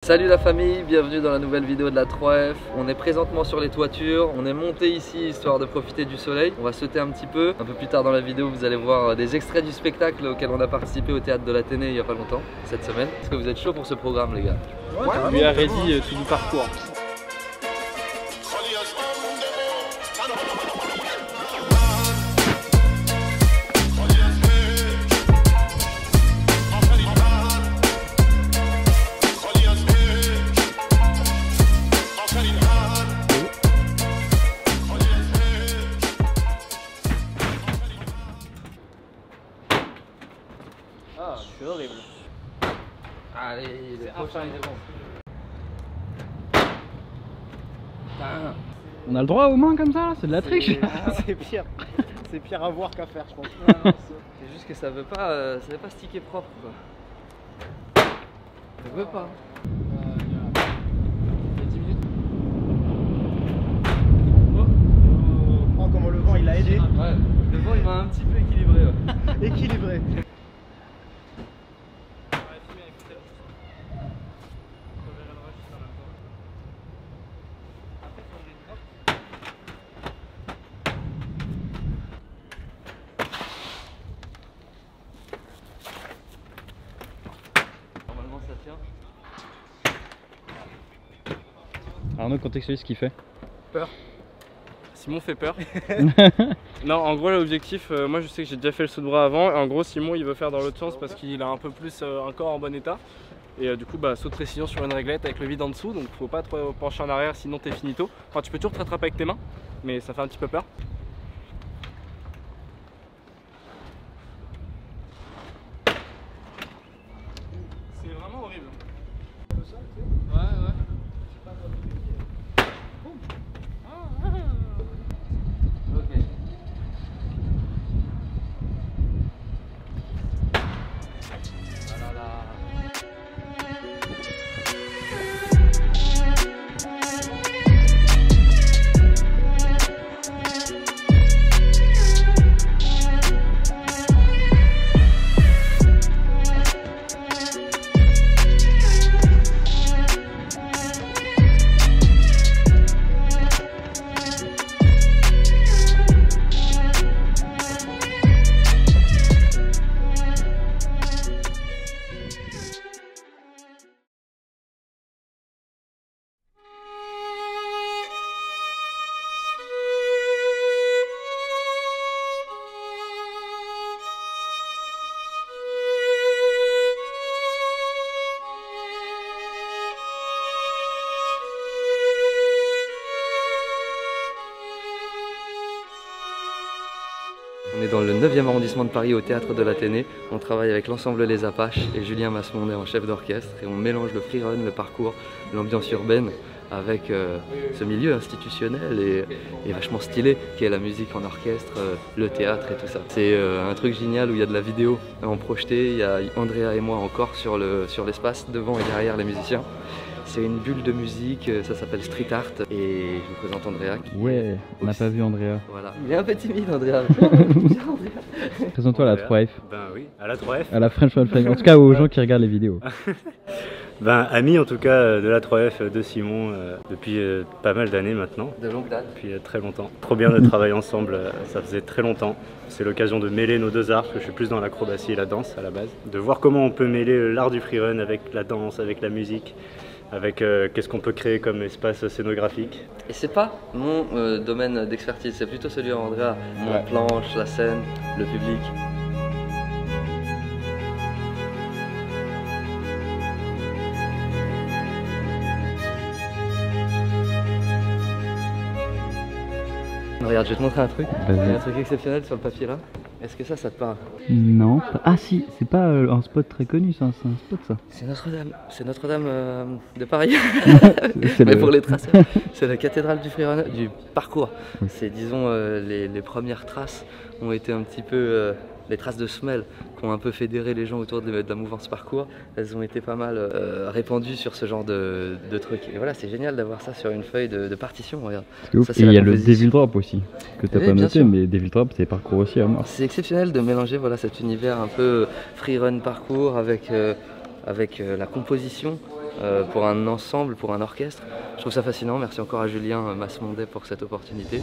Salut la famille, bienvenue dans la nouvelle vidéo de la 3F. On est présentement sur les toitures, on est monté ici histoire de profiter du soleil. On va sauter un petit peu. Un peu plus tard dans la vidéo, vous allez voir des extraits du spectacle auquel on a participé au théâtre de l'Athénée il n'y a pas longtemps, cette semaine. Est-ce que vous êtes chaud pour ce programme les gars? Ouais, lui a ready tout du parcours. Ah, je suis horrible. Allez, le prochain il est bon. Putain. On a le droit aux mains comme ça, c'est de la triche. C'est pire. C'est pire à voir qu'à faire, je pense. C'est juste que ça veut pas sticker propre quoi. Ça veut pas. Il y a 10 minutes. Oh, comment le vent il a aidé. Ouais, le vent il m'a un petit peu équilibré. Ouais. Équilibré. Normalement ça tient. Arnaud, contextualise ce qu'il fait. Peur. Simon fait peur. Non, en gros l'objectif, moi je sais que j'ai déjà fait le saut de bras avant. Et en gros Simon il veut faire dans l'autre sens parce qu'il a un peu plus un corps en bon état. Et du coup saut de précision sur une réglette avec le vide en dessous. Donc faut pas trop pencher en arrière sinon t'es finito. Enfin tu peux toujours te rattraper avec tes mains, mais ça fait un petit peu peur. C'est vraiment horrible. Ouais ouais. Ok. Voilà là. On est dans le 9e arrondissement de Paris au théâtre de l'Athénée. On travaille avec l'ensemble Les Apaches et Julien Massemond est en chef d'orchestre et on mélange le freerun, le parcours, l'ambiance urbaine avec ce milieu institutionnel et vachement stylé qui est la musique en orchestre, le théâtre et tout ça. C'est un truc génial où il y a de la vidéo en projeté, il y a Andrea et moi encore sur l'espace devant et derrière les musiciens. C'est une bulle de musique, ça s'appelle Street Art et je vous présente Andrea. Ouais, on n'a pas vu Andrea. Voilà. Il est un peu timide Andrea. Viens, Andrea. Présente-toi à la 3F. Ben oui, à la 3F. À la French Fun Flying. En tout cas aux gens qui regardent les vidéos. Ben ami en tout cas de la 3F de Simon depuis pas mal d'années maintenant. De longue date. Depuis très longtemps. Trop bien de travailler ensemble, ça faisait très longtemps. C'est l'occasion de mêler nos deux arts, parce que je suis plus dans l'acrobatie et la danse à la base. De voir comment on peut mêler l'art du freerun avec la danse, avec la musique. Avec qu'est-ce qu'on peut créer comme espace scénographique. Et c'est pas mon domaine d'expertise, c'est plutôt celui d'Andrea. La planche, la scène, le public. Regarde, je vais te montrer un truc. Il y a un truc exceptionnel sur le papier là. Est-ce que ça te parle? Non. Ah si, c'est pas un spot très connu ça, c'est un spot ça. C'est Notre-Dame. C'est Notre-Dame de Paris. Mais pour les traceurs, c'est la cathédrale du parcours. C'est disons les premières traces ont été un petit peu les traces de semelles qui ont un peu fédéré les gens autour de la mouvance parcours, elles ont été pas mal répandues sur ce genre de trucs. Et voilà, c'est génial d'avoir ça sur une feuille de partition, regarde. Ça, et il y a le Devil Drop aussi, que tu n'as pas noté, mais Devil Drop c'est parcours aussi à mort. C'est exceptionnel de mélanger voilà, cet univers un peu free run parcours avec la composition, pour un ensemble, pour un orchestre. Je trouve ça fascinant. Merci encore à Julien Masmondet pour cette opportunité.